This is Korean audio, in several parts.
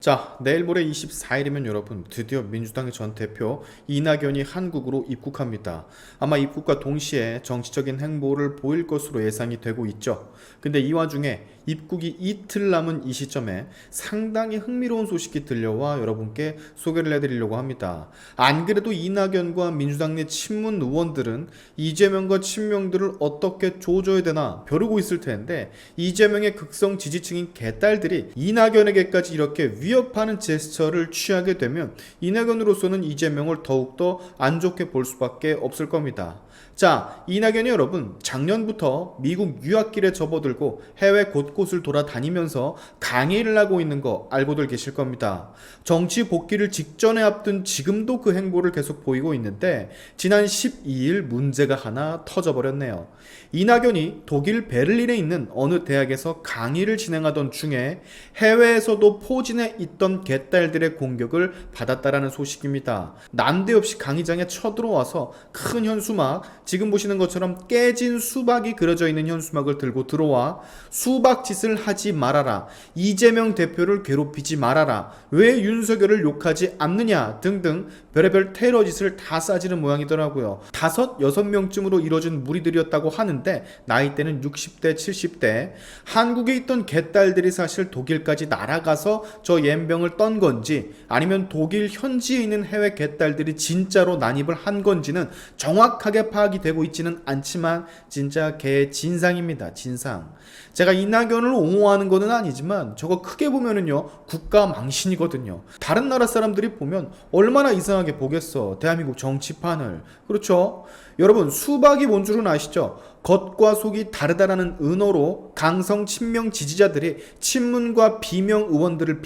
자, 내일 모레 24일이면 여러분 드디어 민주당의 전 대표 이낙연이 한국으로 입국합니다. 아마 입국과 동시에 정치적인 행보를 보일 것으로 예상이 되고 있죠. 근데 이 와중에 입국이 이틀 남은 이 시점에 상당히 흥미로운 소식이 들려와 여러분께 소개를 해드리려고 합니다. 안 그래도 이낙연과 민주당 내 친문 의원들은 이재명과 친명들을 어떻게 조져야 되나 벼르고 있을 텐데, 이재명의 극성 지지층인 개딸들이 이낙연에게까지 이렇게 위협하는 제스처를 취하게 되면 이낙연으로서는 이재명을 더욱더 안 좋게 볼 수밖에 없을 겁니다. 자, 이낙연이 여러분 작년부터 미국 유학길에 접어들고 해외 곳곳을 돌아다니면서 강의를 하고 있는 거 알고들 계실 겁니다. 정치 복귀를 직전에 앞둔 지금도 그 행보를 계속 보이고 있는데, 지난 12일 문제가 하나 터져버렸네요. 이낙연이 독일 베를린에 있는 어느 대학에서 강의를 진행하던 중에 해외에서도 포진해 있던 개딸들의 공격을 받았다라는 소식입니다. 난데없이 강의장에 쳐들어와서 큰 현수막, 지금 보시는 것처럼 깨진 수박이 그려져 있는 현수막을 들고 들어와 수박짓을 하지 말아라, 이재명 대표를 괴롭히지 말아라, 왜 윤석열을 욕하지 않느냐 등등 별의별 테러짓을 다 싸지는 모양이더라고요. 5, 6명쯤으로 이뤄진 무리들이었다고 하는데 나이대는 60대, 70대. 한국에 있던 개딸들이 사실 독일까지 날아가서 저 옌병을 떤 건지, 아니면 독일 현지에 있는 해외 개딸들이 진짜로 난입을 한 건지는 정확하게 파악이 되고 있지는 않지만 진짜 개 진상입니다. 진상. 제가 이낙연을 옹호하는 거는 아니지만 저거 크게 보면은요 국가 망신이거든요. 다른 나라 사람들이 보면 얼마나 이상하게 보겠어, 대한민국 정치판을. 그렇죠? 여러분, 수박이 뭔 줄은 아시죠? 겉과 속이 다르다라는 은어로 강성 친명 지지자들이 친문과 비명 의원들을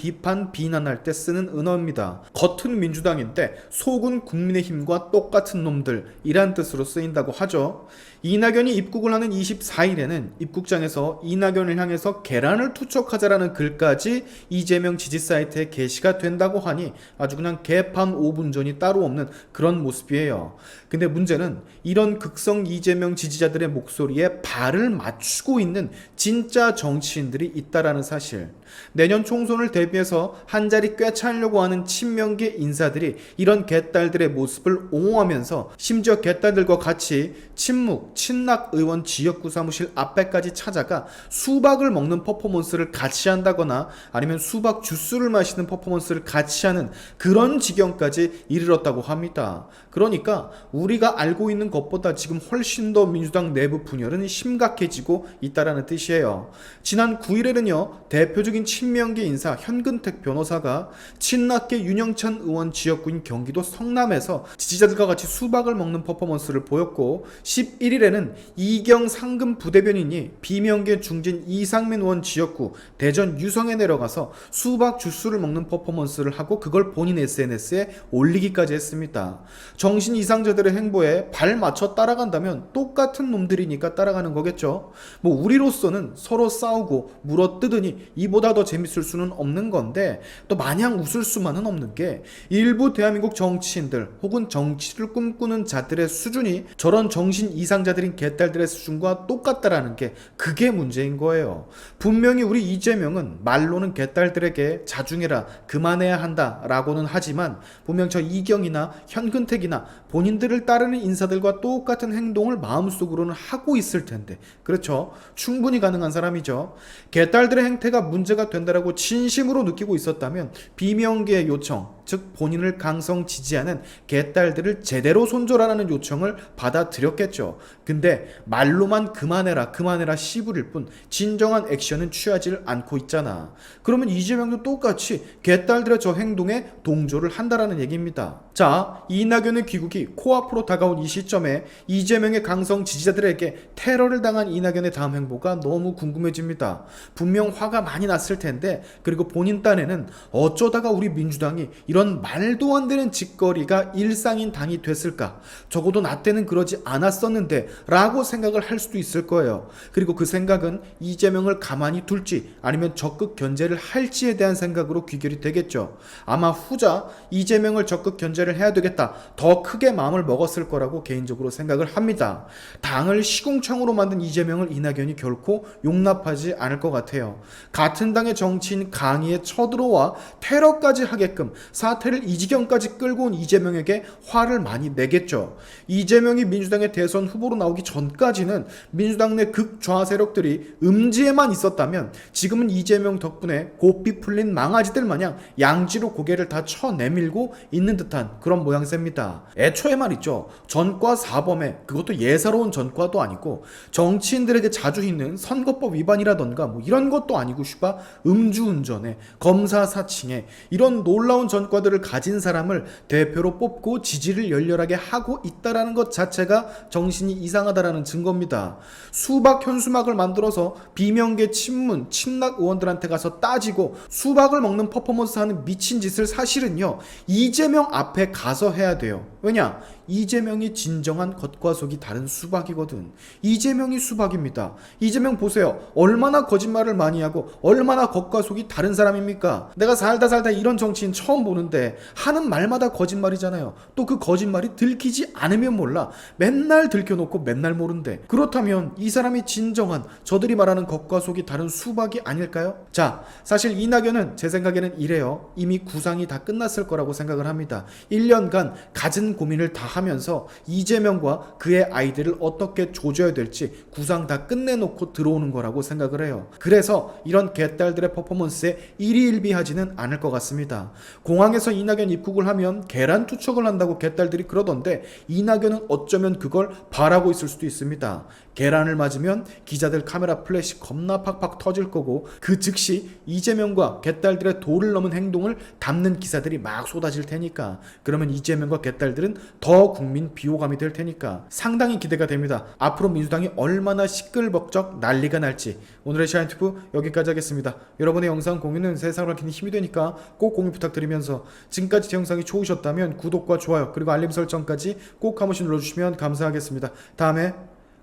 비난할 때 쓰는 은어입니다. 겉은 민주당인데 속은 국민의힘과 똑같은 놈들, 이란 뜻으로 쓰인다고 하죠. 이낙연이 입국을 하는 24일에는 입국장에서 이낙연을 향해서 계란을 투척하자라는 글까지 이재명 지지 사이트에 게시가 된다고 하니 아주 그냥 개판 5분 전이 따로 없는 그런 모습이에요. 근데 문제는 이런 극성 이재명 지지자들의 목소리에 발을 맞추고 있는 진짜 정치인들이 있다라는 사실. 내년 총선을 대비해서 한 자리 꿰차려고 하는 친명계 인사들이 이런 개딸들의 모습을 옹호하면서 심지어 개딸들과 같이 친묵, 친낙 의원 지역구 사무실 앞에까지 찾아가 수박을 먹는 퍼포먼스를 같이 한다거나 아니면 수박 주스를 마시는 퍼포먼스를 같이 하는 그런 지경까지 이르렀다고 합니다. 그러니까 우리가 알고 있는 것보다 지금 훨씬 더 민주당 내부 분열은 심각해지고 있다라는 뜻이에요. 지난 9일에는요 대표적인 친명계 인사 현근택 변호사가 친낙계 윤영찬 의원 지역구인 경기도 성남에서 지지자들과 같이 수박을 먹는 퍼포먼스를 보였고, 11일에는 이경 상금 부대변인이 비명계 중진 이상민 의원 지역구 대전 유성에 내려가서 수박 주스를 먹는 퍼포먼스를 하고 그걸 본인 SNS에 올리기까지 했습니다. 정신 이상자들의 행보에 발 맞춰 따라간다면 똑같은 놈들이니까 따라가는 거겠죠. 뭐 우리로서는 서로 싸우고 물어뜯으니 이보다 더 재밌을 수는 없는 건데, 또 마냥 웃을 수만은 없는 게 일부 대한민국 정치인들 혹은 정치를 꿈꾸는 자들의 수준이 저런 정신 이상자들인 개딸들의 수준과 똑같다라는 게, 그게 문제인 거예요. 분명히 우리 이재명은 말로는 개딸들에게 자중해라, 그만해야 한다 라고는 하지만 분명 저 이경이나 현근택이나 본인들을 따르는 인사들과 똑같은 행동을 마음속으로는 하고 있을 텐데, 그렇죠? 충분히 가능한 사람이죠. 개딸들의 행태가 문제가 된다라고 진심으로 느끼고 있었다면 비명계의 요청, 즉 본인을 강성 지지하는 개딸들을 제대로 손절하라는 요청을 받아들였겠죠. 근데 말로만 그만해라 그만해라 씨부릴 뿐 진정한 액션은 취하지 않고 있잖아. 그러면 이재명도 똑같이 개딸들의 저 행동에 동조를 한다라는 얘기입니다. 자, 이낙연의 귀국이 코앞으로 다가온 이 시점에 이재명의 강성 지지자들에게 테러를 당한 이낙연의 다음 행보가 너무 궁금해집니다. 분명 화가 많이 났을 텐데, 그리고 본인 딴에는 어쩌다가 우리 민주당이 이런 말도 안 되는 짓거리가 일상인 당이 됐을까? 적어도 나 때는 그러지 않았었는데 라고 생각을 할 수도 있을 거예요. 그리고 그 생각은 이재명을 가만히 둘지 아니면 적극 견제를 할지에 대한 생각으로 귀결이 되겠죠. 아마 후자 이재명을 적극 견제를 해야 되겠다, 더 크게 마음을 먹었을 거라고 개인적으로 생각을 합니다. 당을 시궁창으로 만든 이재명을 이낙연이 결코 용납하지 않을 것 같아요. 같은 당의 정치인 강의에 쳐들어와 테러까지 하게끔 사태를 이 지경까지 끌고 온 이재명에게 화를 많이 내겠죠. 이재명이 민주당의 대선 후보로 나오기 전까지는 민주당 내 극좌 세력들이 음지에만 있었다면 지금은 이재명 덕분에 고삐 풀린 망아지들 마냥 양지로 고개를 다 쳐내밀고 있는 듯한 그런 모양새입니다. 애초에 말이죠, 전과 사범에, 그것도 예사로운 전과도 아니고 정치인들에게 자주 있는 선거법 위반이라던가 뭐 이런 것도 아니고 슈바 음주운전에 검사 사칭에 이런 놀라운 전과들을 가진 사람을 대표로 뽑고 지지를 열렬하게 하고 있다라는 것 자체가 정신이 이상하다라는 증거입니다. 수박 현수막을 만들어서 비명계 친문 친낙 의원들한테 가서 따지고 수박을 먹는 퍼포먼스 하는 미친 짓을 사실은요 이재명 앞에 가서 해야 돼요. 왜냐? 이재명이 진정한 겉과 속이 다른 수박이거든. 이재명이 수박입니다. 이재명 보세요. 얼마나 거짓말을 많이 하고 얼마나 겉과 속이 다른 사람입니까? 내가 살다 이런 정치인 처음 보는데 하는 말마다 거짓말이잖아요. 또 그 거짓말이 들키지 않으면 몰라. 맨날 들켜놓고 맨날 모른대. 그렇다면 이 사람이 진정한 저들이 말하는 겉과 속이 다른 수박이 아닐까요? 자, 사실 이낙연은 제 생각에는 이래요. 이미 구상이 다 끝났을 거라고 생각을 합니다. 1년간 갖은 고민을 다 하면서 이재명과 그의 아이들을 어떻게 조져야 될지 구상 다 끝내놓고 들어오는 거라고 생각을 해요. 그래서 이런 개딸들의 퍼포먼스에 일희일비하지는 않을 것 같습니다. 공항에서 이낙연 입국을 하면 계란 투척을 한다고 개딸들이 그러던데 이낙연은 어쩌면 그걸 바라고 있을 수도 있습니다. 계란을 맞으면 기자들 카메라 플래시 겁나 팍팍 터질 거고 그 즉시 이재명과 개딸들의 도를 넘은 행동을 담는 기사들이 막 쏟아질 테니까, 그러면 이재명과 개딸들은 더 국민 비호감이 될 테니까 상당히 기대가 됩니다. 앞으로 민주당이 얼마나 시끌벅적 난리가 날지. 오늘의 샤인투프 여기까지 하겠습니다. 여러분의 영상 공유는 세상을 밝히는 힘이 되니까 꼭 공유 부탁드리면서 지금까지 제 영상이 좋으셨다면 구독과 좋아요 그리고 알림 설정까지 꼭 한 번씩 눌러주시면 감사하겠습니다. 다음에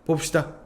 봅시다.